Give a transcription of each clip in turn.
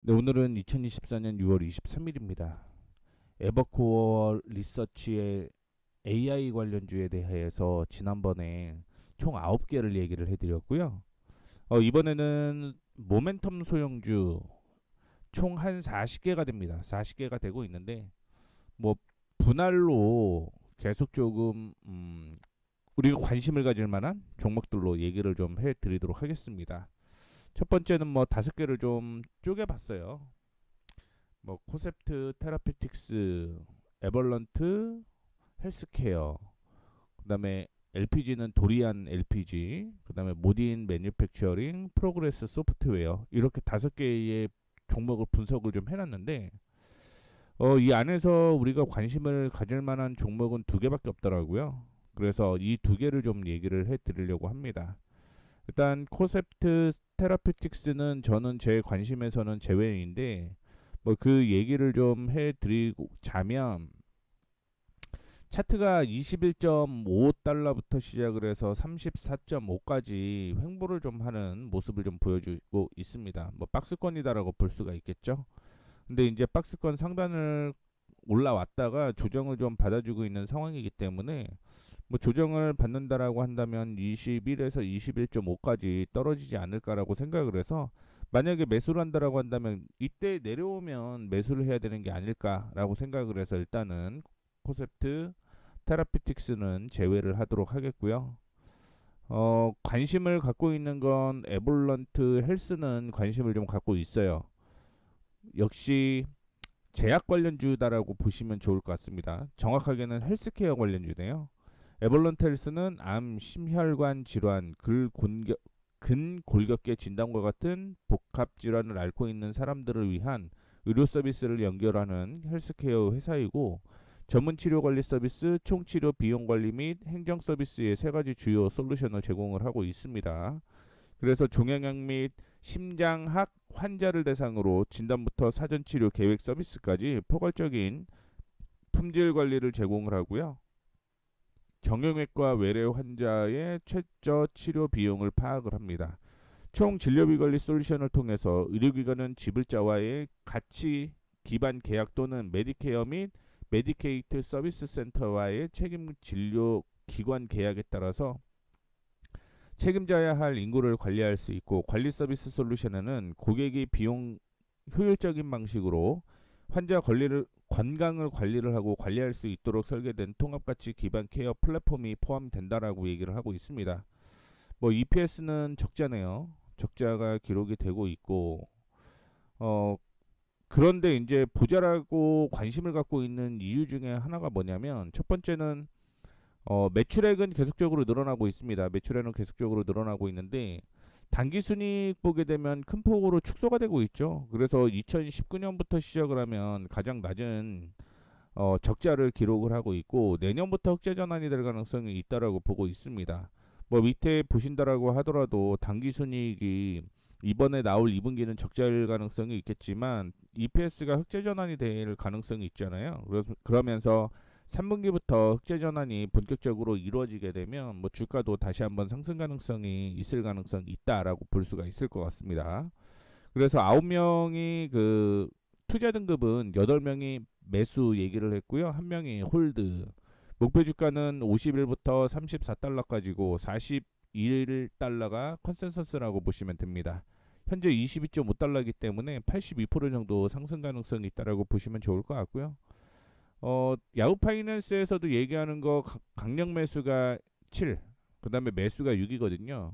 네, 오늘은 2024년 6월 23일입니다. 에버코어 리서치의 AI 관련주에 대해서 지난번에 총 9개를 얘기를 해드렸고요. 이번에는 모멘텀 소형주 총 한 40개가 됩니다. 40개가 되고 있는데 뭐 분할로 계속 조금 우리가 관심을 가질 만한 종목들로 얘기를 좀 해드리도록 하겠습니다. 첫 번째는 뭐 5개를 좀 쪼개봤어요. 뭐 코셉트 테라피틱스, 에벌런트, 헬스케어, 그다음에 LPG는 도리안 LPG, 그다음에 모딘 매뉴팩처링, 프로그레스 소프트웨어 이렇게 5개의 종목을 분석을 좀 해놨는데 이 안에서 우리가 관심을 가질 만한 종목은 2개밖에 없더라고요. 그래서 이 2개를 좀 얘기를 해드리려고 합니다. 일단 코셉트 테라피틱스는 저는 제 관심에서는 제외인데 뭐 그 얘기를 좀 해드리고 자면 차트가 21.5달러부터 시작을 해서 34.5까지 횡보를 좀 하는 모습을 좀 보여주고 있습니다. 뭐 박스권이다라고 볼 수가 있겠죠. 근데 이제 박스권 상단을 올라왔다가 조정을 좀 받아주고 있는 상황이기 때문에 뭐 조정을 받는다라고 한다면 21에서 21.5까지 떨어지지 않을까라고 생각을 해서 만약에 매수를 한다라고 한다면 이때 내려오면 매수를 해야 되는 게 아닐까라고 생각을 해서 일단은 코셉트 테라피틱스는 제외를 하도록 하겠고요. 관심을 갖고 있는 건 에볼런트 헬스는 관심을 좀 갖고 있어요. 역시 제약 관련주다라고 보시면 좋을 것 같습니다. 정확하게는 헬스케어 관련주네요. 에볼런트 헬스는 암, 심혈관 질환, 근골격계 진단과 같은 복합 질환을 앓고 있는 사람들을 위한 의료 서비스를 연결하는 헬스케어 회사이고 전문 치료 관리 서비스, 총치료 비용 관리 및 행정 서비스의 3가지 주요 솔루션을 제공을 하고 있습니다. 그래서 종양학 및 심장학 환자를 대상으로 진단부터 사전 치료 계획 서비스까지 포괄적인 품질 관리를 제공을 하고요. 정형외과 외래 환자의 최저 치료 비용을 파악을 합니다. 총 진료비 관리 솔루션을 통해서 의료기관은 지불자와의 가치 기반 계약 또는 메디케어 및 메디케이트 서비스 센터와의 책임 진료 기관 계약에 따라서 책임져야 할 인구를 관리할 수 있고 관리 서비스 솔루션에는 고객이 비용 효율적인 방식으로 환자 관리를 건강을 관리를 하고 관리할 수 있도록 설계된 통합가치 기반 케어 플랫폼이 포함된다라고 얘기를 하고 있습니다. 뭐 EPS는 적자네요. 적자가 기록이 되고 있고 어 그런데 이제 부자라고 관심을 갖고 있는 이유 중에 하나가 뭐냐면 첫 번째는 매출액은 계속적으로 늘어나고 있습니다. 매출액은 계속적으로 늘어나고 있는데 단기 순이익 보게 되면 큰 폭으로 축소가 되고 있죠. 그래서 2019년부터 시작을 하면 가장 낮은 적자를 기록을 하고 있고 내년부터 흑자 전환이 될 가능성이 있다라고 보고 있습니다. 뭐 밑에 보신다라고 하더라도 단기 순이익이 이번에 나올 2분기는 적자일 가능성이 있겠지만 EPS가 흑자 전환이 될 가능성이 있잖아요. 그러면서 3분기부터 흑자 전환이 본격적으로 이루어지게 되면 뭐 주가도 다시 한번 상승 가능성이 있을 가능성이 있다라고 볼 수가 있을 것 같습니다. 그래서 9명이 그 투자 등급은 8명이 매수 얘기를 했고요. 1명이 홀드. 목표 주가는 50일부터 34달러까지고 41달러가 컨센서스라고 보시면 됩니다. 현재 22.5달러이기 때문에 82% 정도 상승 가능성이 있다라고 보시면 좋을 것 같고요. 야후 파이낸스에서도 얘기하는 거 강력 매수가 7, 그다음에 매수가 6이거든요.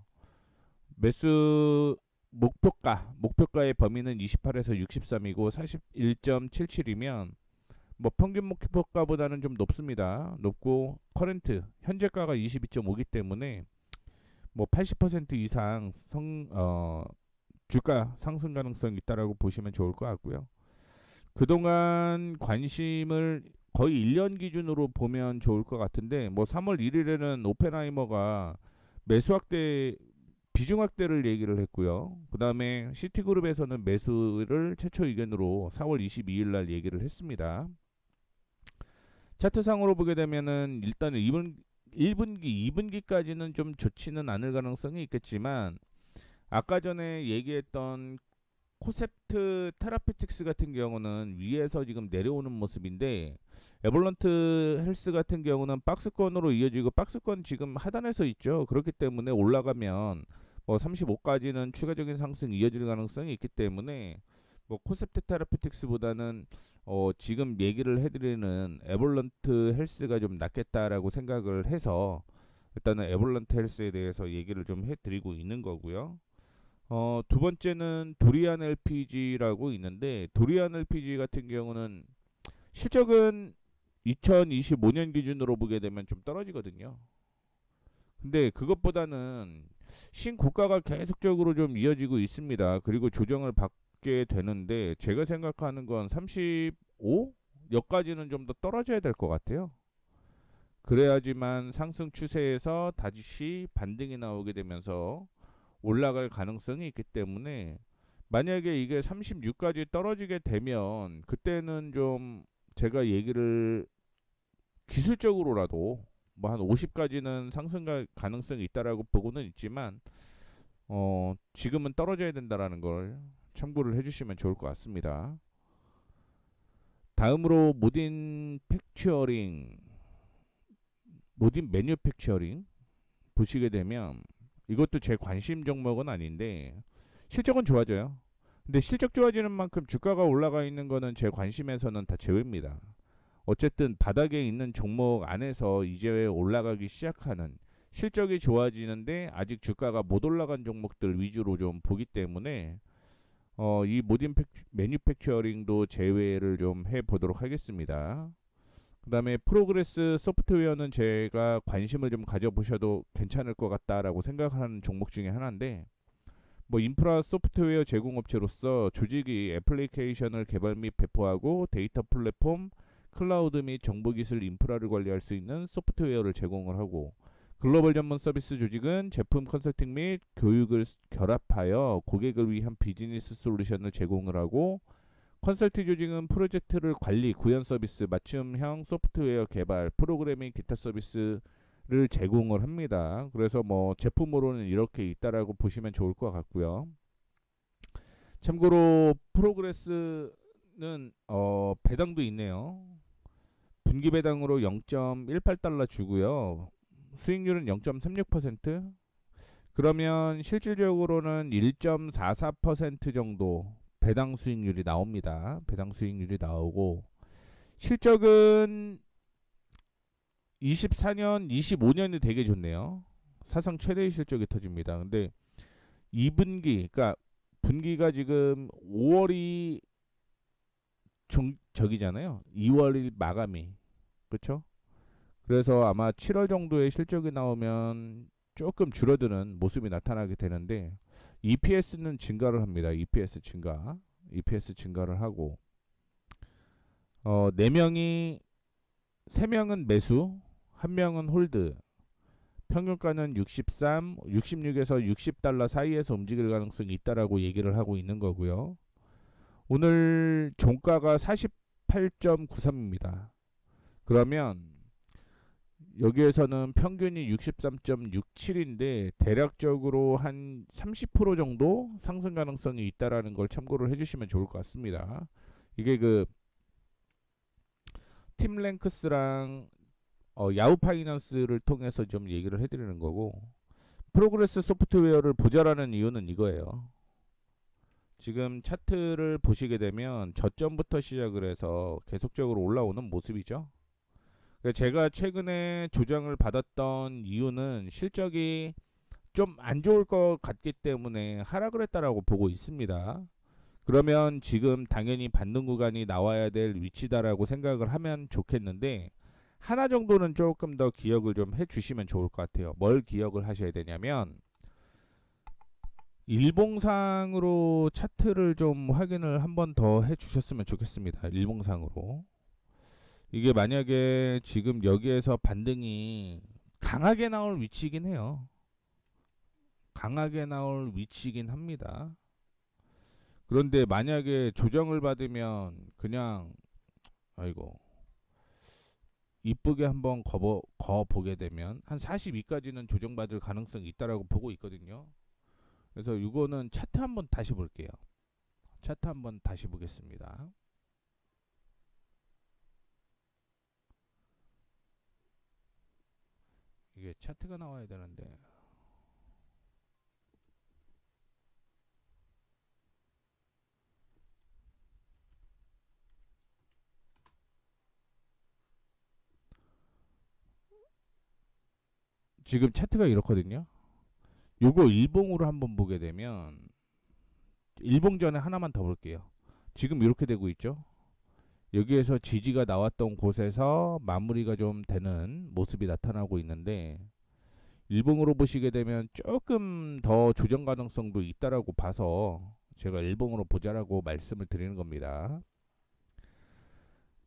매수 목표가의 범위는 28에서 63이고 41.77이면 뭐 평균 목표가보다는 좀 높습니다. 높고 커런트 현재가가 22.5기 때문에 뭐 80% 이상 주가 상승 가능성이 있다라고 보시면 좋을 것 같고요. 그동안 관심을 거의 1년 기준으로 보면 좋을 것 같은데 뭐 3월 1일에는 오펜하이머가 매수 확대 비중 확대를 얘기를 했고요. 그 다음에 시티그룹에서는 매수를 최초 의견으로 4월 22일 날 얘기를 했습니다. 차트상으로 보게 되면은 일단은 1분기, 2분기까지는 좀 좋지는 않을 가능성이 있겠지만 아까 전에 얘기했던 코셉트 테라피틱스 같은 경우는 위에서 지금 내려오는 모습인데, 에볼런트 헬스 같은 경우는 박스권으로 이어지고, 박스권 지금 하단에서 있죠. 그렇기 때문에 올라가면 뭐 35까지는 추가적인 상승 이어질 가능성이 있기 때문에, 뭐 코셉트 테라피틱스보다는 지금 얘기를 해드리는 에볼런트 헬스가 좀 낫겠다라고 생각을 해서 일단은 에볼런트 헬스에 대해서 얘기를 좀 해드리고 있는 거고요. 두 번째는 도리안 LPG라고 있는데, 도리안 LPG 같은 경우는 실적은 2025년 기준으로 보게 되면 좀 떨어지거든요. 근데 그것보다는 신고가가 계속적으로 좀 이어지고 있습니다. 그리고 조정을 받게 되는데, 제가 생각하는 건 35? 여기까지는 좀 더 떨어져야 될 것 같아요. 그래야지만 상승 추세에서 다시 반등이 나오게 되면서 올라갈 가능성이 있기 때문에, 만약에 이게 36까지 떨어지게 되면 그때는 좀 제가 얘기를 기술적으로라도 뭐 한 50까지는 상승 가능성이 있다라고 보고는 있지만, 지금은 떨어져야 된다라는 걸 참고를 해주시면 좋을 것 같습니다. 다음으로 모딘 매뉴팩처링 보시게 되면, 이것도 제 관심 종목은 아닌데 실적은 좋아져요. 근데 실적 좋아지는 만큼 주가가 올라가 있는 거는 제 관심에서는 다 제외입니다. 어쨌든 바닥에 있는 종목 안에서 이제 올라가기 시작하는, 실적이 좋아지는데 아직 주가가 못 올라간 종목들 위주로 좀 보기 때문에 이 모든 매뉴팩처링도 제외를 좀 해보도록 하겠습니다. 그 다음에 프로그레스 소프트웨어는 제가 관심을 좀 가져보셔도 괜찮을 것 같다라고 생각하는 종목 중에 하나인데, 뭐 인프라 소프트웨어 제공업체로서 조직이 애플리케이션을 개발 및 배포하고 데이터 플랫폼, 클라우드 및 정보기술 인프라를 관리할 수 있는 소프트웨어를 제공을 하고, 글로벌 전문 서비스 조직은 제품 컨설팅 및 교육을 결합하여 고객을 위한 비즈니스 솔루션을 제공을 하고, 컨설팅 조직은 프로젝트를 관리, 구현 서비스, 맞춤형 소프트웨어 개발, 프로그래밍, 기타 서비스를 제공을 합니다. 그래서 뭐 제품으로는 이렇게 있다라고 보시면 좋을 것 같고요. 참고로 프로그레스는 배당도 있네요. 분기 배당으로 0.18달러 주고요. 수익률은 0.36%. 그러면 실질적으로는 1.44% 정도 배당 수익률이 나옵니다. 배당 수익률이 나오고, 실적은 24년, 25년이 되게 좋네요. 사상 최대의 실적이 터집니다. 근데 2분기, 그러니까 분기가 지금 5월이 저기잖아요. 2월이 마감이. 그렇죠? 그래서 아마 7월 정도의 실적이 나오면 조금 줄어드는 모습이 나타나게 되는데, EPS는 증가를 합니다. EPS 증가를 하고, 4명이 3명은 매수, 1명은 홀드, 평균가는 66에서 60달러 사이에서 움직일 가능성이 있다라고 얘기를 하고 있는 거고요. 오늘 종가가 48.93입니다. 그러면 여기에서는 평균이 63.67인데 대략적으로 한 30% 정도 상승 가능성이 있다라는 걸 참고를 해주시면 좋을 것 같습니다. 이게 그 팀랭크스랑 야후 파이낸스를 통해서 좀 얘기를 해드리는 거고, 프로그레스 소프트웨어를 보자라는 이유는 이거예요. 지금 차트를 보시게 되면 저점부터 시작을 해서 계속적으로 올라오는 모습이죠. 제가 최근에 조정을 받았던 이유는 실적이 좀 안 좋을 것 같기 때문에 하락을 했다라고 보고 있습니다. 그러면 지금 당연히 받는 구간이 나와야 될 위치다라고 생각을 하면 좋겠는데, 하나 정도는 조금 더 기억을 좀 해주시면 좋을 것 같아요. 뭘 기억을 하셔야 되냐면, 일봉상으로 차트를 좀 확인을 한 번 더 해주셨으면 좋겠습니다. 일봉상으로. 이게 만약에 지금 여기에서 반등이 강하게 나올 위치이긴 해요. 강하게 나올 위치이긴 합니다. 그런데 만약에 조정을 받으면 그냥 아이고 이쁘게 한번 거 보게 되면 한 42까지는 조정받을 가능성이 있다라고 보고 있거든요. 그래서 이거는 차트 한번 다시 볼게요. 차트 한번 다시 보겠습니다. 이게 차트가 나와야 되는데 지금 차트가 이렇거든요. 요거 일봉으로 한번 보게 되면 일봉 전에 하나만 더 볼게요. 지금 이렇게 되고 있죠. 여기에서 지지가 나왔던 곳에서 마무리가 좀 되는 모습이 나타나고 있는데 일봉으로 보시게 되면 조금 더 조정 가능성도 있다라고 봐서 제가 일봉으로 보자라고 말씀을 드리는 겁니다.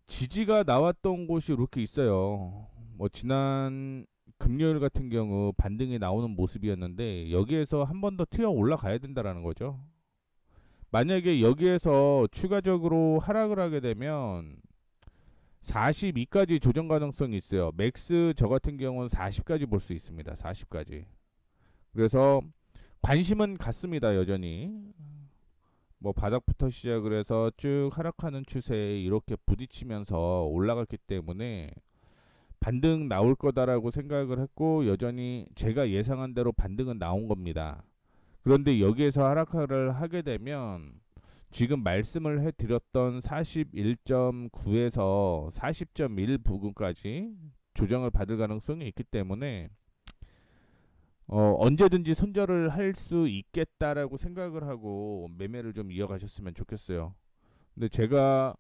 지지가 나왔던 곳이 이렇게 있어요. 뭐 지난 금요일 같은 경우 반등이 나오는 모습이었는데 여기에서 한 번 더 튀어 올라가야 된다라는 거죠. 만약에 여기에서 추가적으로 하락을 하게 되면 42까지 조정 가능성이 있어요. 맥스 저 같은 경우는 40까지 볼 수 있습니다. 40까지. 그래서 관심은 같습니다. 여전히. 뭐 바닥부터 시작을 해서 쭉 하락하는 추세에 이렇게 부딪히면서 올라갔기 때문에 반등 나올 거다라고 생각을 했고 여전히 제가 예상한 대로 반등은 나온 겁니다. 그런데 여기에서 하락을 하게 되면 지금 말씀을 해드렸던 41.9에서 40.1 부근까지 조정을 받을 가능성이 있기 때문에 언제든지 손절을 할 수 있겠다라고 생각을 하고 매매를 좀 이어가셨으면 좋겠어요. 근데 제가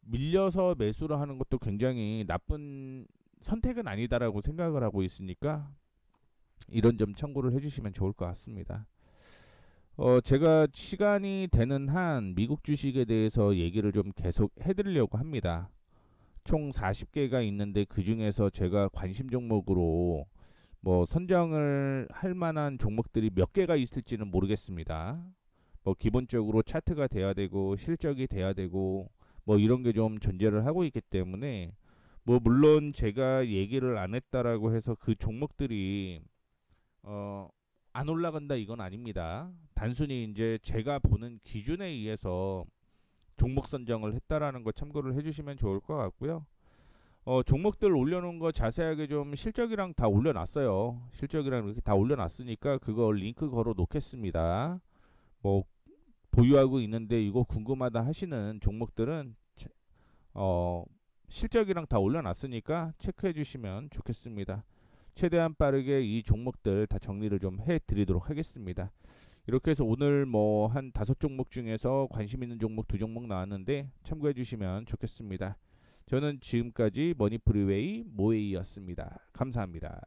밀려서 매수를 하는 것도 굉장히 나쁜 선택은 아니다라고 생각을 하고 있으니까 이런 점 참고를 해주시면 좋을 것 같습니다. 제가 시간이 되는 한 미국 주식에 대해서 얘기를 좀 계속 해드리려고 합니다. 총 40개가 있는데 그 중에서 제가 관심 종목으로 뭐 선정을 할 만한 종목들이 몇 개가 있을지는 모르겠습니다. 뭐 기본적으로 차트가 돼야 되고 실적이 돼야 되고 뭐 이런 게 좀 존재를 하고 있기 때문에 뭐 물론 제가 얘기를 안 했다라고 해서 그 종목들이 안 올라간다 이건 아닙니다. 단순히 이제 제가 보는 기준에 의해서 종목 선정을 했다라는 거 참고를 해주시면 좋을 것 같고요. 종목들 올려놓은 거 자세하게 좀 실적이랑 다 올려놨어요. 실적이랑 이렇게 다 올려놨으니까 그거 링크 걸어 놓겠습니다. 뭐 보유하고 있는데 이거 궁금하다 하시는 종목들은 어, 실적이랑 다 올려놨으니까 체크해 주시면 좋겠습니다. 최대한 빠르게 이 종목들 다 정리를 좀 해드리도록 하겠습니다. 이렇게 해서 오늘 뭐 한 5종목 중에서 관심 있는 종목 2종목 나왔는데 참고해 주시면 좋겠습니다. 저는 지금까지 머니프리웨이 모에이였습니다. 감사합니다.